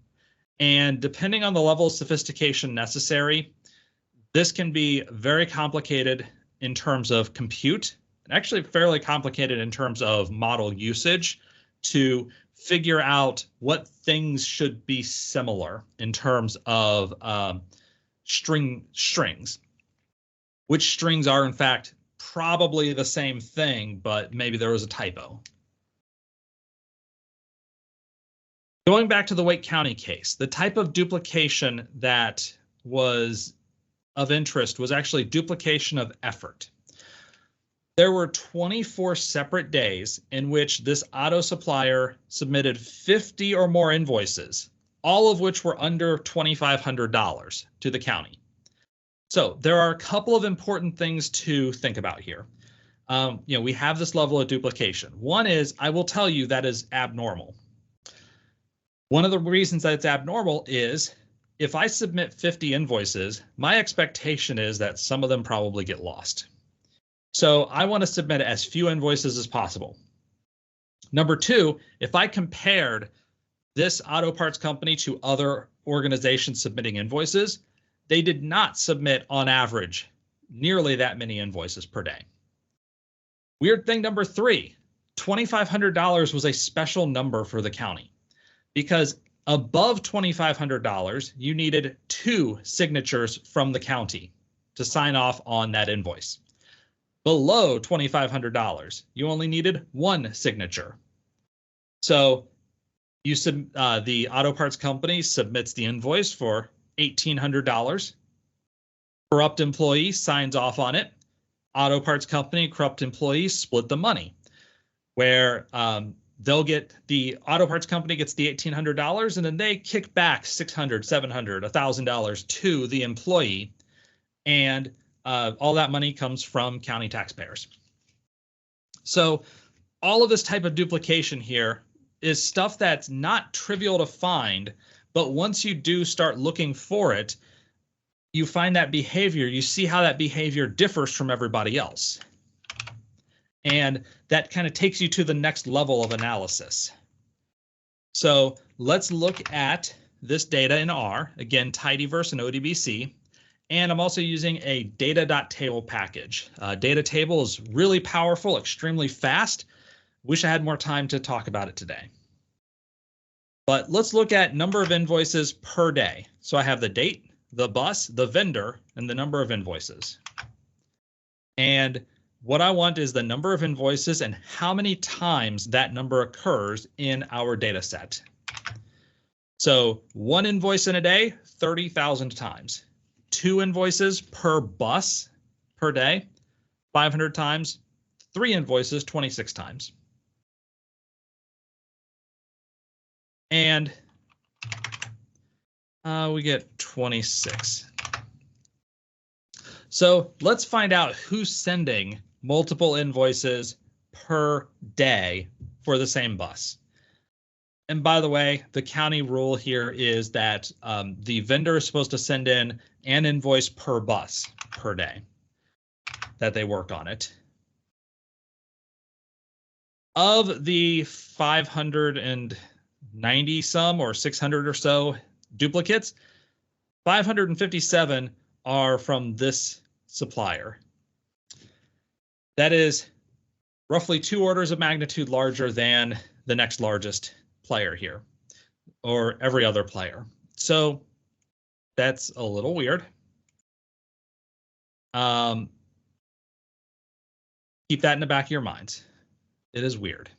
And depending on the level of sophistication necessary, this can be very complicated in terms of compute, and actually fairly complicated in terms of model usage to figure out what things should be similar in terms of strings. Which strings are, in fact, probably the same thing, but maybe there was a typo. Going back to the Wake County case, the type of duplication that was of interest was actually duplication of effort. There were 24 separate days in which this auto supplier submitted 50 or more invoices, all of which were under $2,500 to the county. So there are a couple of important things to think about here. We have this level of duplication. One is, I will tell you, that is abnormal. One of the reasons that it's abnormal is if I submit 50 invoices, my expectation is that some of them probably get lost. So I want to submit as few invoices as possible. Number two, if I compared this auto parts company to other organizations submitting invoices, they did not submit on average nearly that many invoices per day. Weird thing number three, $2,500 was a special number for the county because above $2,500, you needed 2 signatures from the county to sign off on that invoice. Below $2,500, you only needed 1 signature. So the auto parts company submits the invoice for $1,800. Corrupt employee signs off on it. Auto parts company, corrupt employee split the money, where they'll get the auto parts company gets the $1,800 and then they kick back $600, $700, $1,000 to the employee, and all that money comes from county taxpayers. So all of this type of duplication here is stuff that's not trivial to find, but once you do start looking for it, you find that behavior, you see how that behavior differs from everybody else. And that kind of takes you to the next level of analysis. So let's look at this data in R, again, tidyverse and ODBC. And I'm also using a data.table package. Data table is really powerful, extremely fast. Wish I had more time to talk about it today. But let's look at number of invoices per day. So I have the date, the bus, the vendor, and the number of invoices. And what I want is the number of invoices and how many times that number occurs in our data set. So 1 invoice in a day, 30,000 times. 2 invoices per bus per day, 500 times. 3 invoices, 26 times. And we get 26. So let's find out who's sending multiple invoices per day for the same bus. And by the way, the county rule here is that the vendor is supposed to send in an invoice per bus per day that they work on it. Of the 509 90 some or 600 or so duplicates. 557 are from this supplier. That is roughly 2 orders of magnitude larger than the next largest player here, or every other player. So that's a little weird. Keep that in the back of your mind. It is weird.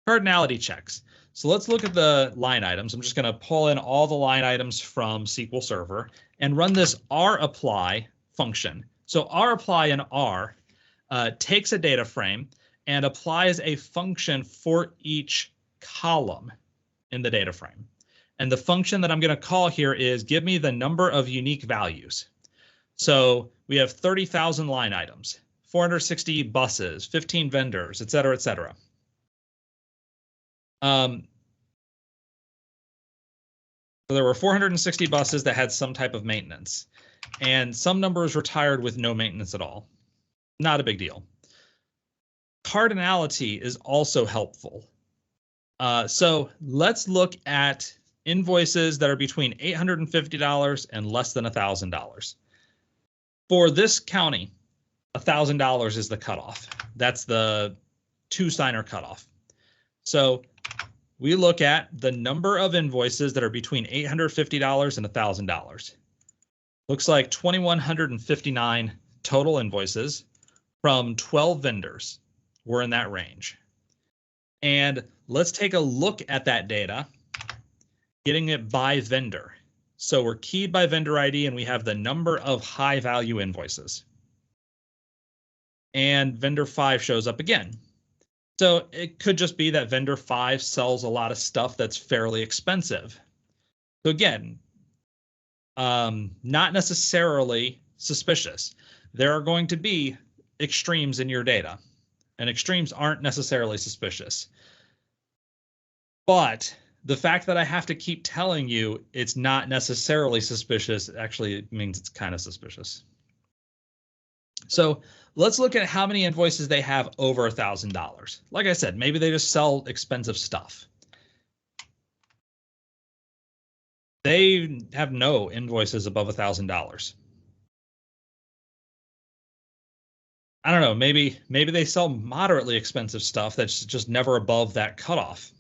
Cardinality checks. So let's look at the line items. I'm just going to pull in all the line items from SQL Server and run this rapply function. So rapply in R takes a data frame and applies a function for each column in the data frame. And the function that I'm going to call here is give me the number of unique values. So we have 30,000 line items, 460 buses, 15 vendors, et cetera, et cetera. So there were 460 buses that had some type of maintenance, and some numbers retired with no maintenance at all. Not a big deal. Cardinality is also helpful. So let's look at invoices that are between $850 and less than $1,000. For this county, $1,000 is the cutoff. That's the 2-signer cutoff. So we look at the number of invoices that are between $850 and $1,000. Looks like 2,159 total invoices from 12 vendors were in that range. And let's take a look at that data, getting it by vendor. So we're keyed by vendor ID and we have the number of high value invoices. And vendor 5 shows up again. So it could just be that vendor 5 sells a lot of stuff that's fairly expensive. So again, not necessarily suspicious. There are going to be extremes in your data, and extremes aren't necessarily suspicious. But the fact that I have to keep telling you it's not necessarily suspicious actually means it's kind of suspicious. So let's look at how many invoices they have over $1,000. Like I said, maybe they just sell expensive stuff. They have no invoices above $1,000. I don't know, maybe they sell moderately expensive stuff that's just never above that cutoff.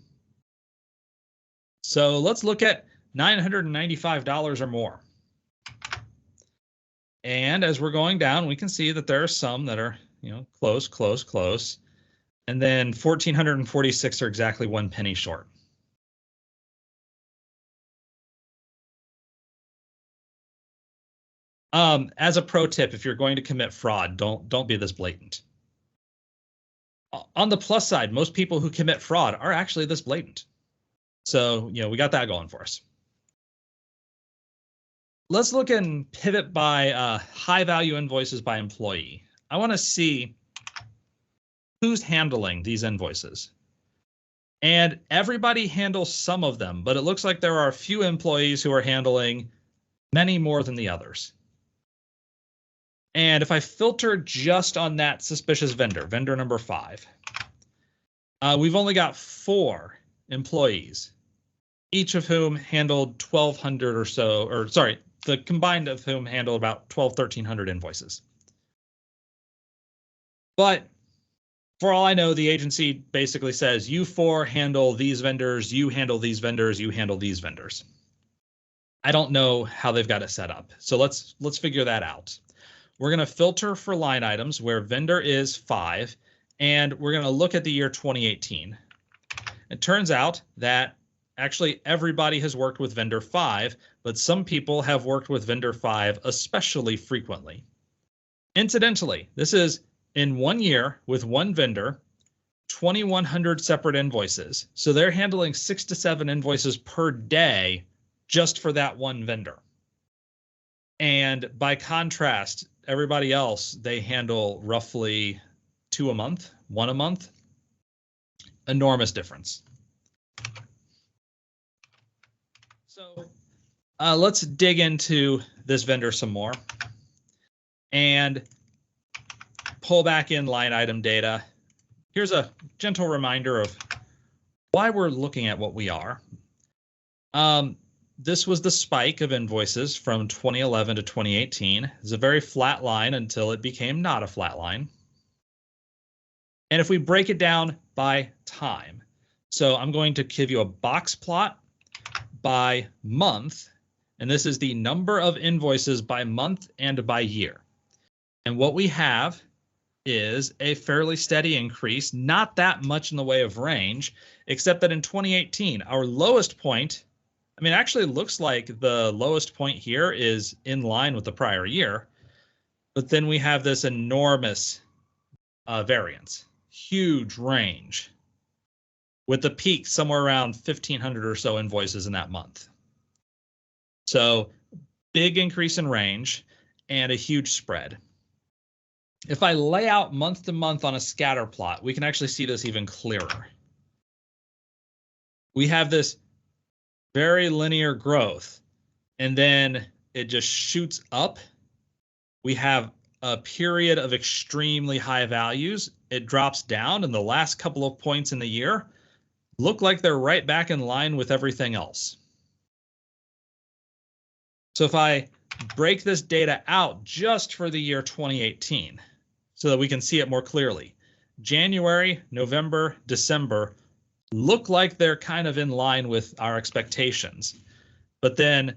So let's look at $995 or more. And as we're going down, we can see that there are some that are, close, close, close. And then 1,446 are exactly 1 penny short. As a pro tip, if you're going to commit fraud, don't be this blatant. On the plus side, most people who commit fraud are actually this blatant. So, we got that going for us. Let's look and pivot by high value invoices by employee. I want to see who's handling these invoices. And everybody handles some of them, but it looks like there are a few employees who are handling many more than the others. And if I filter just on that suspicious vendor, vendor number 5, we've only got 4 employees, each of whom handled 1,200 or so, or sorry, the combined of whom handled about 1,300 invoices. But for all I know, the agency basically says, you 4 handle these vendors, you handle these vendors, you handle these vendors. I don't know how they've got it set up. So let's figure that out. We're going to filter for line items where vendor is 5, and we're going to look at the year 2018. It turns out that actually everybody has worked with vendor 5, but some people have worked with vendor 5 especially frequently. Incidentally, this is in 1 year with 1 vendor, 2,100 separate invoices. So they're handling 6 to 7 invoices per day just for that 1 vendor. And by contrast, everybody else, they handle roughly 2 a month, 1 a month. Enormous difference. So let's dig into this vendor some more and pull back in line item data. Here's a gentle reminder of why we're looking at what we are. This was the spike of invoices from 2011 to 2018. It's a very flat line until it became not a flat line. And if we break it down by time, so I'm going to give you a box plot by month, and this is the number of invoices by month and by year. And what we have is a fairly steady increase, not that much in the way of range, except that in 2018, our lowest point, I mean, actually looks like the lowest point here is in line with the prior year, but then we have this enormous variance, huge range, with the peak somewhere around 1,500 or so invoices in that month. So big increase in range and a huge spread. If I lay out month to month on a scatter plot, we can actually see this even clearer. We have this very linear growth, and then it just shoots up. We have a period of extremely high values. It drops down, and the last couple of points in the year look like they're right back in line with everything else. So if I break this data out just for the year 2018, so that we can see it more clearly, January, November, December look like they're kind of in line with our expectations. But then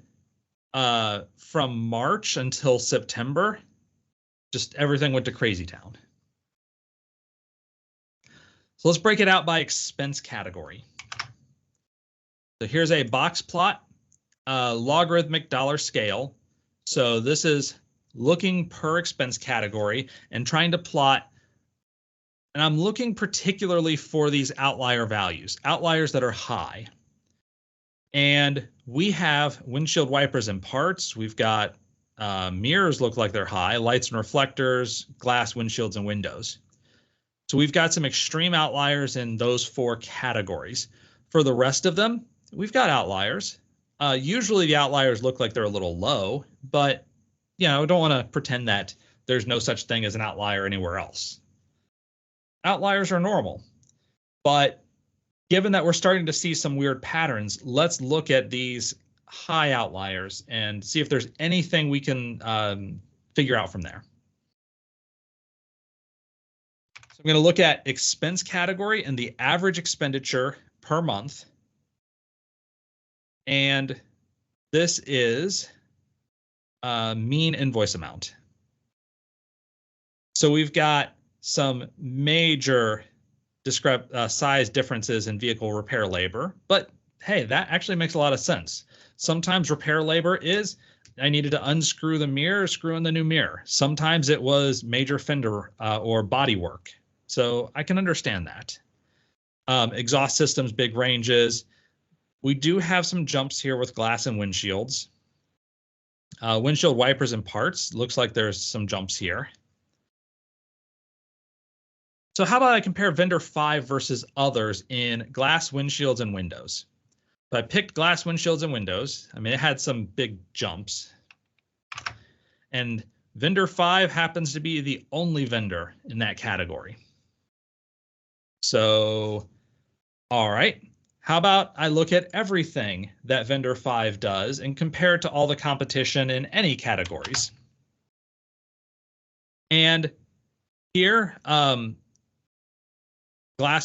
from March until September, just everything went to crazy town. So let's break it out by expense category. So here's a box plot, logarithmic dollar scale. So this is looking per expense category and trying to plot. And I'm looking particularly for these outlier values, outliers that are high. And we have windshield wipers and parts. We've got mirrors look like they're high, lights and reflectors, glass, windshields, and windows. So we've got some extreme outliers in those 4 categories. For the rest of them, we've got outliers. Usually the outliers look like they're a little low, but you know, don't want to pretend that there's no such thing as an outlier anywhere else. Outliers are normal, but given that we're starting to see some weird patterns, let's look at these high outliers and see if there's anything we can figure out from there. So I'm going to look at expense category and the average expenditure per month. And this is mean invoice amount. So we've got some major size differences in vehicle repair labor, but hey, that actually makes a lot of sense. Sometimes repair labor is, I needed to unscrew the mirror, screw in the new mirror. Sometimes it was major fender or body work. So I can understand that. Exhaust systems, big ranges. We do have some jumps here with glass and windshields. Windshield wipers and parts, looks like there's some jumps here. So how about I compare vendor 5 versus others in glass, windshields, and windows? So I picked glass, windshields, and windows. I mean, it had some big jumps. And vendor 5 happens to be the only vendor in that category. So, all right. How about I look at everything that vendor 5 does and compare it to all the competition in any categories? And here, glass,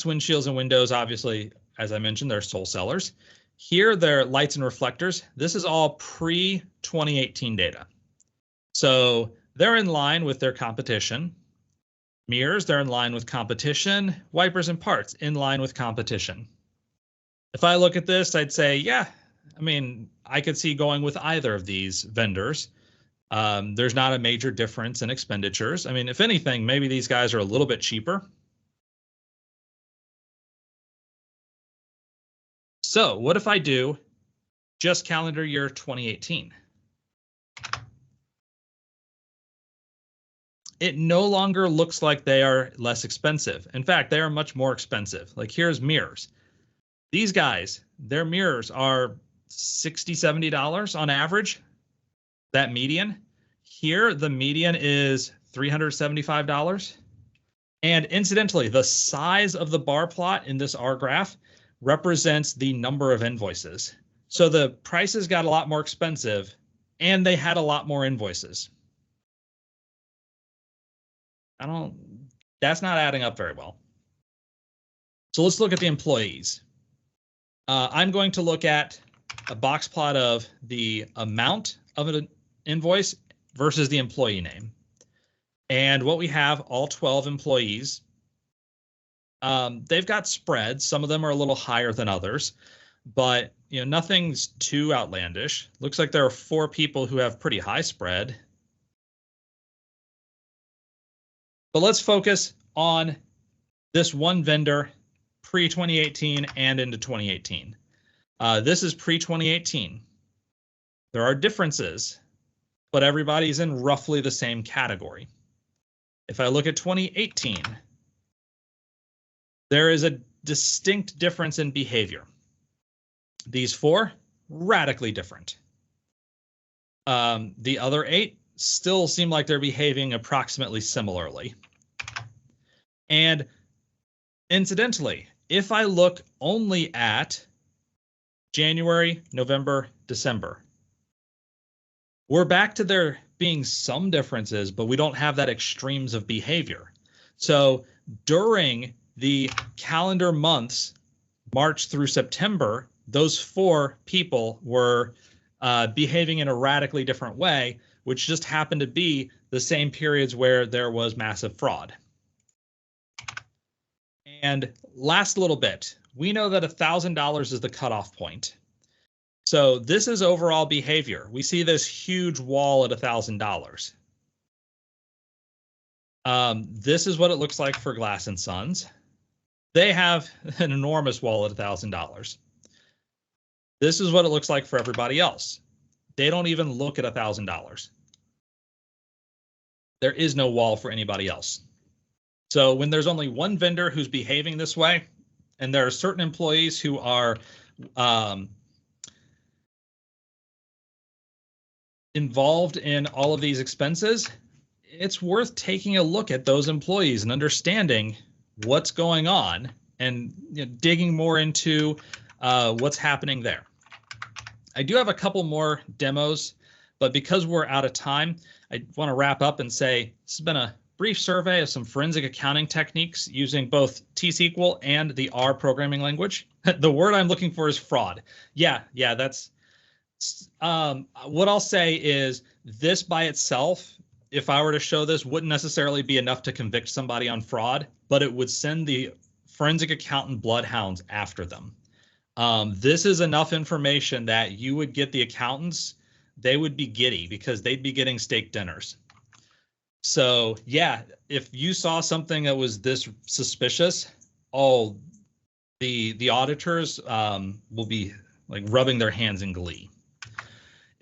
windshields, and windows, obviously, as I mentioned, they're sole sellers. Here, they're lights and reflectors. This is all pre-2018 data. So they're in line with their competition. Mirrors, they're in line with competition. Wipers and parts, in line with competition. If I look at this, I'd say, yeah, I mean, I could see going with either of these vendors. There's not a major difference in expenditures. I mean, if anything, maybe these guys are a little bit cheaper. So what if I do just calendar year 2018? It no longer looks like they are less expensive. In fact, they are much more expensive. Like here's mirrors. These guys, their mirrors are $60, $70 on average, that median. Here, the median is $375. And incidentally, the size of the bar plot in this R graph represents the number of invoices. So the prices got a lot more expensive and they had a lot more invoices. That's not adding up very well. So let's look at the employees. I'm going to look at a box plot of the amount of an invoice versus the employee name. And what we have, all 12 employees, they've got spreads. Some of them are a little higher than others, but nothing's too outlandish. Looks like there are 4 people who have pretty high spread. But let's focus on this one vendor pre-2018 and into 2018. This is pre-2018. There are differences, but everybody's in roughly the same category. If I look at 2018, there is a distinct difference in behavior. These 4, radically different. The other 8 still seem like they're behaving approximately similarly. And incidentally, if I look only at January, November, December, we're back to there being some differences, but we don't have that extremes of behavior. So during the calendar months, March through September, those 4 people were behaving in a radically different way, which just happened to be the same periods where there was massive fraud. And last little bit, we know that $1,000 is the cutoff point. So this is overall behavior. We see this huge wall at $1,000. This is what it looks like for Glass & Sons. They have an enormous wall at $1,000. This is what it looks like for everybody else. They don't even look at $1,000. There is no wall for anybody else. So when there's only one vendor who's behaving this way, and there are certain employees who are involved in all of these expenses, it's worth taking a look at those employees and understanding what's going on and digging more into what's happening there. I do have a couple more demos, but because we're out of time, I want to wrap up and say this has been a brief survey of some forensic accounting techniques using both T-SQL and the R programming language. The word I'm looking for is fraud. Yeah, that's what I'll say is this by itself, if I were to show this, wouldn't necessarily be enough to convict somebody on fraud, but it would send the forensic accountant bloodhounds after them. This is enough information that you would get the accountants, they would be giddy because they'd be getting steak dinners. So yeah, if you saw something that was this suspicious, the auditors will be like rubbing their hands in glee.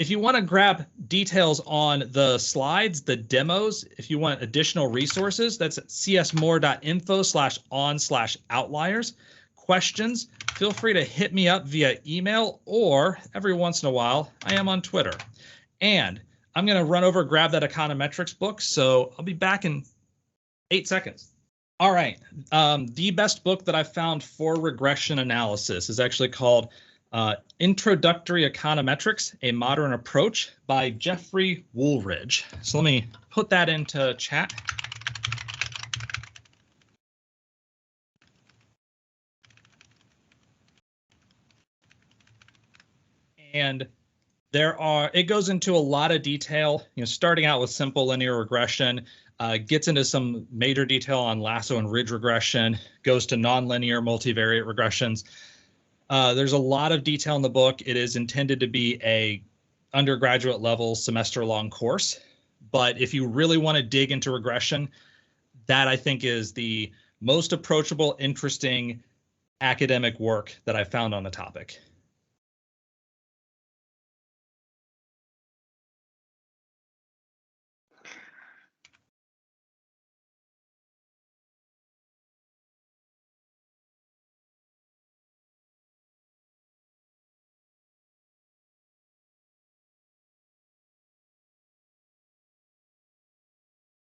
If you want to grab details on the slides, the demos, if you want additional resources, that's at csmore.info/on/outliers. Questions, feel free to hit me up via email, or every once in a while, I am on Twitter. And I'm going to run over, grab that econometrics book. So I'll be back in 8 seconds. All right. The best book that I've found for regression analysis is actually called Introductory Econometrics, A Modern Approach by Jeffrey Woolridge. So let me put that into chat. And it goes into a lot of detail, starting out with simple linear regression, gets into some major detail on lasso and ridge regression, goes to nonlinear multivariate regressions. There's a lot of detail in the book. It is intended to be a undergraduate level semester long course, but if you really want to dig into regression, that I think is the most approachable, interesting academic work that I found on the topic.